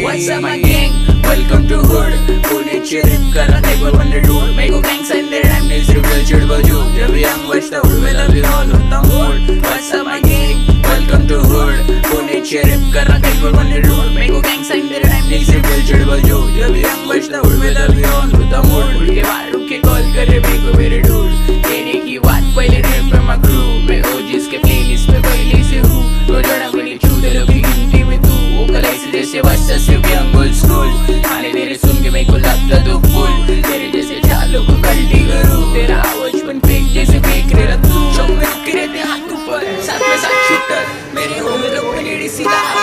What's up my gang? Welcome to hood. पुण्याची rip करा table on the road. मेरे को gangs and their rhyme needs reveal चिड़बल जो जब young बचता उड़वे लगी all होता mood. What's up my gang? Welcome to hood. पुण्याची rip करा table on the road. मेरे को gangs and their rhyme needs reveal चिड़बल जो जब young बचता उड़वे लगी all होता mood. उड़ के बाहर रुक के call करे मेरे को मेरे dude. कहने की बात पहले rap पे my crew. मैं OGs के playlist पे पहले से हूँ. रोजाना गोली छूते लोग की गिनती में तू. वो कलाई से जैसे बचता सिर्फ young old school. खाने तेरे सुन के मेरे को लगता तो फुल. तेरे जैसे चालों को गलती करूँ. तेरा आवाज बन फेंक जैसे फेंक रहा तू. शौक में रुके रहते हाथ ऊपर. साथ में साथ शूटर. मेरे हो में लोग पकड़े सीधा